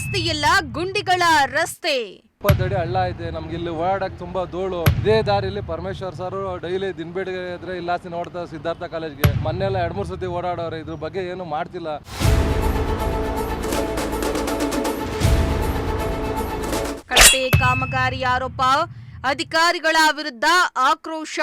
ರಸ್ತೆಯೆಲ್ಲ ಗುಂಡಿಗಳ ರಸ್ತೆ. 20 ಅಡಿ ಹಳ್ಳ ಐತೆ. ನಮ್ಗೆ ಇಲ್ಲಿ ಓಡಾಡಕ್ ತುಂಬಾ ಧೂಳು. ಇದೇ ದಾರಿಲಿ ಪರಮೇಶ್ವರ್ ಸರ್ ಡೈಲಿ ದಿನಬೇಡಿಗೆ ಇದ್ರೆ ಇಲ್ಲಾಸಿ ನೋಡ್ತಾ ಸಿದ್ಧಾರ್ಥ ಕಾಲೇಜ್ಗೆ ಮೊನ್ನೆಲ್ಲ 2-3 ಸತಿ ಓಡಾಡೋರೆ. ಇದ್ರ ಬಗ್ಗೆ ಏನು ಮಾಡ್ತಿಲ್ಲ. ಕಳಪೆ ಕಾಮಗಾರಿ ಆರೋಪ, ಅಧಿಕಾರಿಗಳ ವಿರುದ್ಧ ಆಕ್ರೋಶ.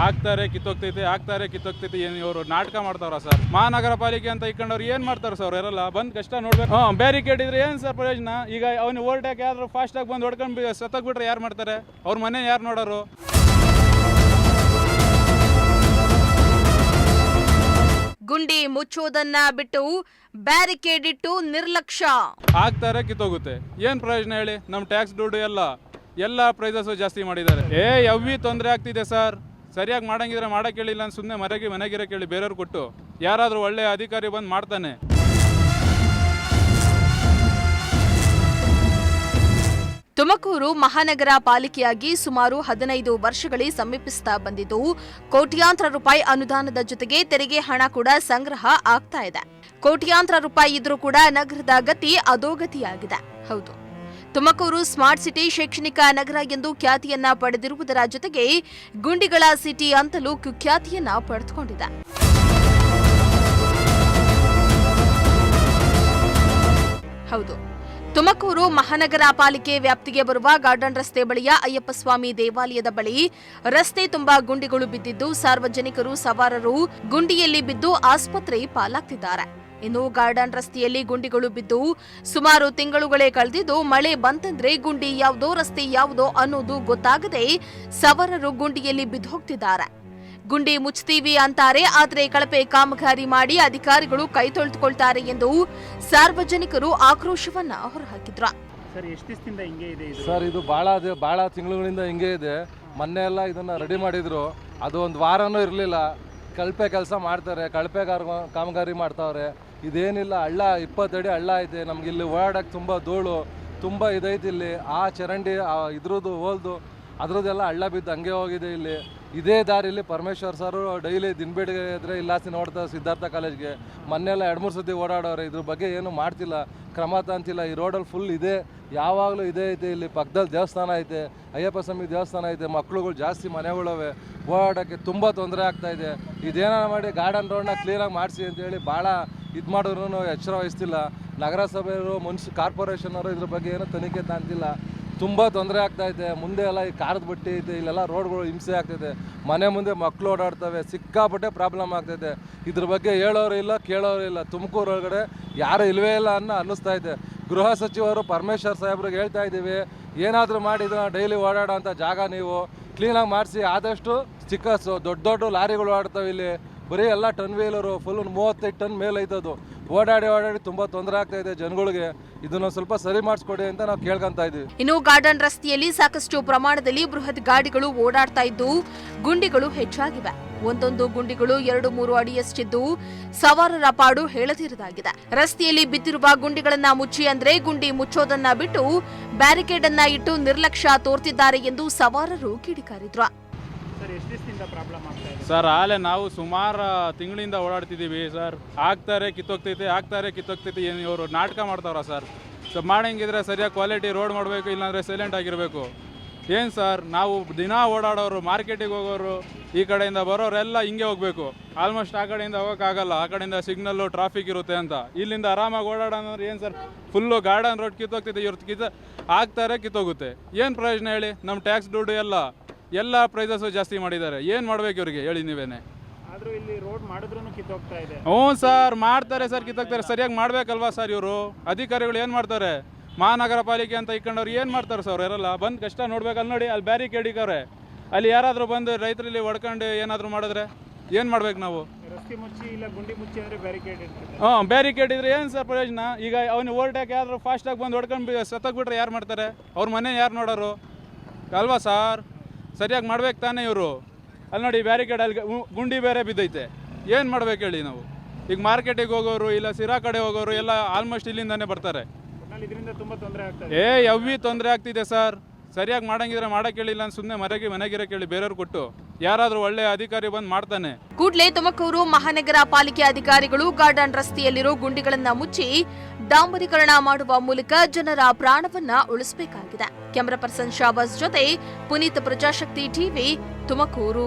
ಆಗ್ತಾರೆ ಕಿತ್ತೋಗ್ತೈತೆ ಏನು ಇವರು ನಾಟಕ ಮಾಡ್ತಾವ್ರ ಸರ್? ಮಹಾನಗರ ಪಾಲಿಕೆ ಅಂತ ಇಟ್ಕೊಂಡವ್ರು ಏನ್ ಮಾಡ್ತಾರ ಸರ್? ಅವರೆಲ್ಲ ಬಂದ್ ಕಷ್ಟ ನೋಡ್ಬೇಕು. ಬ್ಯಾರಿಕೇಡ್ ಇದ್ರೆ ಏನ್ ಸರ್ ಪ್ರಯೋಜನ? ಈಗ ಅವ್ನು ಓವರ್ಟೇಕ್ ಯಾರು ಫಾಸ್ಟ್ ಆಗಿ ಬಂದು ಹೊಡ್ಕೊಂಡು ಸತ್ತಕ್ ಬಿಟ್ರೆ ಯಾರು ಮಾಡ್ತಾರೆ? ಅವ್ರ ಮನೆ ಯಾರು ನೋಡೋರು? ಗುಂಡಿ ಮುಚ್ಚೋದನ್ನ ಬಿಟ್ಟು ಬ್ಯಾರಿಕೇಡ್ ಇಟ್ಟು ನಿರ್ಲಕ್ಷ್ಯ. ಆಗ್ತಾರೆ ಕಿತ್ತೋಗುತ್ತೆ, ಏನ್ ಪ್ರಯೋಜನ ಹೇಳಿ? ನಮ್ ಟ್ಯಾಕ್ಸ್ ದುಡ್ಡು ಎಲ್ಲ ಪ್ರೈಸಸ್ ಜಾಸ್ತಿ ಮಾಡಿದ್ದಾರೆ. ಯವ್ವಿ ತೊಂದರೆ ಆಗ್ತಿದೆ ಸರ್. ಸರಿಯಾಗಿ ಮಾಡಂಗಿದ್ರೆ ಮಾಡಕ್ ಹೇಳಿಲ್ಲ ಅಂತ ಸುಮ್ಮನೆ ಮನೆಗಿರ ಕೇಳಿ ಬೇರೆಯವ್ರು ಕೊಟ್ಟು ಯಾರಾದ್ರೂ ಒಳ್ಳೆ ಅಧಿಕಾರಿ ಬಂದು ಮಾಡ್ತಾನೆ. ತುಮಕೂರು ಮಹಾನಗರ ಪಾಲಿಕೆಯಾಗಿ ಸುಮಾರು 15 ವರ್ಷಗಳೇ ಸಮೀಪಿಸುತ್ತಾ ಬಂದಿದ್ದು, ಕೋಟ್ಯಾಂತರ ರೂಪಾಯಿ ಅನುದಾನದ ಜೊತೆಗೆ ತೆರಿಗೆ ಹಣ ಕೂಡ ಸಂಗ್ರಹ ಆಗ್ತಾ ಇದೆ. ಕೋಟ್ಯಾಂತರ ರೂಪಾಯಿ ಇದ್ರೂ ಕೂಡ ನಗರದ ಗತಿ ಅಧೋಗತಿಯಾಗಿದೆ. ಹೌದು, ತುಮಕೂರು ಸ್ಮಾರ್ಟ್ ಸಿಟಿ, ಶೈಕ್ಷಣಿಕ ನಗರ ಎಂದು ಖ್ಯಾತಿಯನ್ನ ಪಡೆದಿರುವುದರ ಜೊತೆಗೆ ಗುಂಡಿಗಳ ಸಿಟಿ ಅಂತಲೂ ಕುಖ್ಯಾತಿಯನ್ನ ಪಡೆದುಕೊಂಡಿದೆ. ಹೌದು, ತುಮಕೂರು ಮಹಾನಗರ ಪಾಲಿಕೆ ವ್ಯಾಪ್ತಿಗೆ ಬರುವ ಗಾರ್ಡನ್ ರಸ್ತೆ ಬಳಿಯ ಅಯ್ಯಪ್ಪಸ್ವಾಮಿ ದೇವಾಲಯದ ಬಳಿ ರಸ್ತೆ ತುಂಬಾ ಗುಂಡಿಗಳು ಬಿದ್ದಿದ್ದು, ಸಾರ್ವಜನಿಕರು ಸವಾರರು ಗುಂಡಿಯಲ್ಲಿ ಬಿದ್ದು ಆಸ್ಪತ್ರೆ ಪಾಲಾಗ್ತಿದ್ದಾರೆ. ಇನ್ನು ಗಾರ್ಡನ್ ರಸ್ತೆಯಲ್ಲಿ ಗುಂಡಿಗಳು ಬಿದ್ದು ಸುಮಾರು ತಿಂಗಳುಗಳೇ ಕಳೆದಿದ್ದು, ಮಳೆ ಬಂತಂದ್ರೆ ಗುಂಡಿ ಯಾವುದೋ ರಸ್ತೆ ಯಾವುದೋ ಅನ್ನೋದು ಗೊತ್ತಾಗದೆ ಸವಾರರು ಗುಂಡಿಯಲ್ಲಿ ಬಿದ್ದು ಹೋಗ್ತಿದ್ದಾರೆ. ಗುಂಡಿ ಮುಚ್ತೀವಿ ಅಂತಾರೆ, ಆದರೆ ಕಳಪೆ ಕಾಮಗಾರಿ ಮಾಡಿ ಅಧಿಕಾರಿಗಳು ಕೈ ತೊಳೆದುಕೊಳ್ತಾರೆ ಎಂದು ಸಾರ್ವಜನಿಕರು ಆಕ್ರೋಶವನ್ನ ಹೊರಹಾಕಿದ್ರು. ಸರ್, ಇದು ಬಹಳ ತಿಂಗಳುಗಳಿಂದ ಹಿಂಗೆ ಇದೆ. ಮೊನ್ನೆ ಎಲ್ಲ ಇದನ್ನ ರೆಡಿ ಮಾಡಿದ್ರು, ಅದು ಒಂದು ವಾರನೂ ಇರಲಿಲ್ಲ. ಕಳಪೆ ಕೆಲಸ ಮಾಡ್ತಾರೆ, ಕಳಪೆ ಕಾಮಗಾರಿ ಮಾಡ್ತಾವ್ರೆ. ಇದೇನಿಲ್ಲ, ಹಳ್ಳ 20 ಅಡಿ ಹಳ್ಳ ಐತೆ. ನಮ್ಗೆ ಇಲ್ಲಿ ಓಡಾಡಕ್ಕೆ ತುಂಬ ಧೂಳು, ತುಂಬ ಇದೈತಿ. ಇಲ್ಲಿ ಆ ಚರಂಡಿ ಇದ್ರದ್ದು ಹೋಲ್ದು ಅದ್ರದ್ದೆಲ್ಲ ಹಳ್ಳ ಬಿದ್ದು ಹಂಗೆ ಹೋಗಿದೆ. ಇಲ್ಲಿ ಇದೇ ದಾರಿಲಿ ಪರಮೇಶ್ವರ್ ಸರ್ ಡೈಲಿ ದಿನಬೇಡಿಗೆ ಇದ್ರೆ ಇಲ್ಲಾಸಿ ನೋಡ್ತಾ ಸಿದ್ಧಾರ್ಥ ಕಾಲೇಜ್ಗೆ ಮೊನ್ನೆಲ್ಲ 2-3 ಸತಿ ಓಡಾಡೋರೆ. ಇದ್ರ ಬಗ್ಗೆ ಏನು ಮಾಡ್ತಿಲ್ಲ, ಕ್ರಮ ತಂತಿಲ್ಲ. ಈ ರೋಡಲ್ಲಿ ಫುಲ್ ಇದೆ, ಯಾವಾಗಲೂ ಇದೇ ಐತೆ. ಇಲ್ಲಿ ಪಕ್ಕದಲ್ಲಿ ದೇವಸ್ಥಾನ ಐತೆ, ಅಯ್ಯಪ್ಪ ಸ್ವಾಮಿ ದೇವಸ್ಥಾನ ಐತೆ. ಮಕ್ಳುಗಳು ಜಾಸ್ತಿ ಮನೆಗಳವೆ, ಓಡಾಡೋಕ್ಕೆ ತುಂಬ ತೊಂದರೆ ಆಗ್ತಾಯಿದೆ. ಇದೇನ ಮಾಡಿ ಗಾರ್ಡನ್ ರೋಡ್ನ ಕ್ಲೀನಾಗಿ ಮಾಡಿಸಿ ಅಂತೇಳಿ ಭಾಳ ಇದು ಮಾಡಿದ್ರು ಎಚ್ಚರ ವಹಿಸ್ತಿಲ್ಲ. ನಗರಸಭೆಯವರು, ಕಾರ್ಪೊರೇಷನ್ ಅವರು ಇದ್ರ ಬಗ್ಗೆ ಏನೂ ತನಿಖೆ ತಾಂತಿಲ್ಲ. ತುಂಬ ತೊಂದರೆ ಆಗ್ತಾಯಿದೆ. ಮುಂದೆ ಎಲ್ಲ ಈ ಕಾರದ ಬಟ್ಟಿ ಐತೆ, ಇಲ್ಲೆಲ್ಲ ರೋಡ್ಗಳು ಹಿಂಸೆ ಆಗ್ತೈತೆ. ಮನೆ ಮುಂದೆ ಮಕ್ಕಳು ಓಡಾಡ್ತವೆ, ಸಿಕ್ಕಾಪಟ್ಟೆ ಪ್ರಾಬ್ಲಮ್ ಆಗ್ತೈತೆ. ಇದ್ರ ಬಗ್ಗೆ ಹೇಳೋರು ಇಲ್ಲ, ಕೇಳೋರು ಇಲ್ಲ. ತುಮಕೂರು ಒಳಗಡೆ ಯಾರು ಇಲ್ವೇ ಇಲ್ಲ ಅನ್ನಿಸ್ತಾ ಇದೆ. ಗೃಹ ಸಚಿವರು ಪರಮೇಶ್ವರ್ ಸಾಹೇಬ್ರಿಗೆ ಹೇಳ್ತಾ ಇದ್ದೀವಿ, ಏನಾದರೂ ಮಾಡಿದ್ರೆ ಡೈಲಿ ಓಡಾಡೋ ಅಂಥ ಜಾಗ ನೀವು ಕ್ಲೀನಾಗಿ ಮಾಡಿಸಿ. ಆದಷ್ಟು ದೊಡ್ಡ ಲಾರಿಗಳು ಓಡಾಡ್ತವೆ. ಇಲ್ಲಿ ಬರೀ ಎಲ್ಲ ಟನ್ ವೀಲರು ಫುಲ್ 35 ಟನ್ ಮೇಲೆ ಐತದು. ಓಡಾಡಿ ತುಂಬ ತೊಂದರೆ ಆಗ್ತಾ ಇದೆ ಜನಗಳಿಗೆ. ಇದನ್ನ ಸ್ವಲ್ಪ ಸರಿ ಮಾಡಿಸ್ಕೊಡಿ ಅಂತ ನಾವು ಕೇಳ್ಕೊಂತ ಇದೀವಿ. ಇನ್ನು ಗಾರ್ಡನ್ ರಸ್ತೆಯಲ್ಲಿ ಸಾಕಷ್ಟು ಪ್ರಮಾಣದಲ್ಲಿ ಬೃಹತ್ ಗಾಡಿಗಳು ಓಡಾಡ್ತಾ ಇದ್ದು, ಗುಂಡಿಗಳು ಹೆಚ್ಚಾಗಿವೆ. ಒಂದೊಂದು ಗುಂಡಿಗಳು 2-3 ಅಡಿಯಷ್ಟಿದ್ದು, ಸವಾರರ ಪಾಡು ಹೇಳದಿರದಾಗಿದೆ. ರಸ್ತೆಯಲ್ಲಿ ಬಿದ್ದಿರುವ ಗುಂಡಿಗಳನ್ನ ಮುಚ್ಚಿ ಅಂದ್ರೆ ಗುಂಡಿ ಮುಚ್ಚೋದನ್ನ ಬಿಟ್ಟು ಬ್ಯಾರಿಕೇಡ್ ಅನ್ನ ಇಟ್ಟು ನಿರ್ಲಕ್ಷ್ಯ ತೋರ್ತಿದ್ದಾರೆ ಎಂದು ಸವಾರರು ಕಿಡಿಕಾರಿದ್ರು. ಸರ್, ಆಲೆ ನಾವು ಸುಮಾರು ತಿಂಗಳಿಂದ ಓಡಾಡ್ತಿದ್ದೀವಿ ಸರ್. ಆಗ್ತಾರೆ ಕಿತ್ತೋಗ್ತೈತೆ ಏನು ಇವರು ನಾಟಕ ಮಾಡ್ತಾವ್ರ ಸರ್? ಮಾಡಂಗಿದ್ರೆ ಸರಿಯಾಗಿ ಕ್ವಾಲಿಟಿ ರೋಡ್ ಮಾಡಬೇಕು, ಇಲ್ಲಾಂದರೆ ಸೈಲೆಂಟ್ ಆಗಿರಬೇಕು. ಏನು ಸರ್, ನಾವು ದಿನ ಓಡಾಡೋರು, ಮಾರ್ಕೆಟಿಗೆ ಹೋಗೋರು, ಈ ಕಡೆಯಿಂದ ಬರೋರೆಲ್ಲ ಹಿಂಗೆ ಹೋಗಬೇಕು. ಆಲ್ಮೋಸ್ಟ್ ಆ ಕಡೆಯಿಂದ ಹೋಗೋಕ್ಕಾಗಲ್ಲ, ಆ ಕಡೆಯಿಂದ ಸಿಗ್ನಲ್ಲು ಟ್ರಾಫಿಕ್ ಇರುತ್ತೆ ಅಂತ. ಇಲ್ಲಿಂದ ಆರಾಮಾಗಿ ಓಡಾಡೋದ್ರೆ ಏನು ಸರ್, ಫುಲ್ಲು ಗಾರ್ಡನ್ ರೋಡ್ ಕಿತ್ತೋಗ್ತೈತೆ. ಇವ್ರು ಆಗ್ತಾರೆ ಕಿತ್ತೋಗುತ್ತೆ, ಏನು ಪ್ರಯೋಜನ ಹೇಳಿ? ನಮ್ಮ ಟ್ಯಾಕ್ಸ್ ದುಡ್ಡು ಎಲ್ಲ ಪ್ರೈಸಸ್ ಜಾಸ್ತಿ ಮಾಡಿದ್ದಾರೆ. ಏನು ಮಾಡ್ಬೇಕು ಇವ್ರಿಗೆ ಹೇಳಿ ನೀವೇನೆ? ಹ್ಞೂ ಸರ್, ಮಾಡ್ತಾರೆ ಸರ್, ಕಿತ್ತೋಗ್ತಾರೆ. ಸರಿಯಾಗಿ ಮಾಡ್ಬೇಕಲ್ವಾ ಸರ್? ಇವರು ಅಧಿಕಾರಿಗಳು ಏನು ಮಾಡ್ತಾರೆ? ಮಹಾನಗರ ಪಾಲಿಕೆ ಅಂತ ಇಟ್ಕೊಂಡವ್ರು ಏನು ಮಾಡ್ತಾರೆ ಸರ್? ಅವರೆಲ್ಲ ಬಂದು ಕಷ್ಟ ನೋಡ್ಬೇಕಲ್ಲ. ನೋಡಿ, ಅಲ್ಲಿ ಬ್ಯಾರಿಕೇಡ್ ಇಕ್ಕವ್ರೆ. ಅಲ್ಲಿ ಯಾರಾದರೂ ಬಂದು ರೈತರಲ್ಲಿ ಹೊಡ್ಕೊಂಡು ಏನಾದರೂ ಮಾಡಿದ್ರೆ ಏನು ಮಾಡ್ಬೇಕು ನಾವು? ಬ್ಯಾರಿಕೇಡ್ ಇದ್ರೆ ಏನು ಸರ್ ಪ್ರಯೋಜನ? ಈಗ ಅವ್ನು ಓವರ್ಟೇಕ್ ಯಾರು ಫಾಸ್ಟ್ ಆಗಿ ಬಂದು ಹೊಡ್ಕೊಂಡು ಸತ್ತಕ್ ಬಿಟ್ರೆ ಯಾರು ಮಾಡ್ತಾರೆ? ಅವ್ರ ಮನೆ ಯಾರು ನೋಡೋರು ಅಲ್ವಾ ಸರ್? ಸರಿಯಾಗಿ ಮಾಡ್ಬೇಕು ತಾನೇ ಇವರು? ಅಲ್ಲಿ ನೋಡಿ, ಬ್ಯಾರಿಕೇಡ್ ಅಲ್ಲಿ ಗುಂಡಿ ಬೇರೆ ಬಿದ್ದೈತೆ. ಏನು ಮಾಡ್ಬೇಕು ಹೇಳಿ ನಾವು? ಈಗ ಮಾರ್ಕೆಟಿಗೆ ಹೋಗೋರು, ಇಲ್ಲ ಸಿರಾ ಕಡೆ ಹೋಗೋರು ಎಲ್ಲ ಆಲ್ಮೋಸ್ಟ್ ಇಲ್ಲಿಂದಾನೇ ಬರ್ತಾರೆ. ಯವ್ವಿ ತೊಂದರೆ ಆಗ್ತಿದೆ ಸರ್. ಸರಿಯಾಗಿ ಮಾಡಂಗಿದ್ರೆ ಮಾಡಕ್ಕೆ ಹೇಳಿಲ್ಲ ಅಂತ ಸುಮ್ಮನೆ ಮನೆಗಿರ ಕೇಳಿ ಬೇರೆಯವ್ರು ಕೊಟ್ಟು ಯಾರಾದರೂ ಒಳ್ಳೆ ಅಧಿಕಾರಿ ಬಂದು ಮಾಡ್ತಾನೆ. ಕೂಡಲೇ ತುಮಕೂರು ಮಹಾನಗರ ಪಾಲಿಕೆ ಅಧಿಕಾರಿಗಳು ಗಾರ್ಡನ್ ರಸ್ತೆಯಲ್ಲಿರೋ ಗುಂಡಿಗಳನ್ನ ಮುಚ್ಚಿ ಡಾಂಬರೀಕರಣ ಮಾಡುವ ಮೂಲಕ ಜನರ ಪ್ರಾಣವನ್ನ ಉಳಿಸಬೇಕಾಗಿದೆ. ಕ್ಯಾಮರಾ ಪರ್ಸನ್ ಶಾಬಾಜ್ ಜೊತೆ ಪುನೀತ್, ಪ್ರಜಾಶಕ್ತಿ ಟಿವಿ, ತುಮಕೂರು.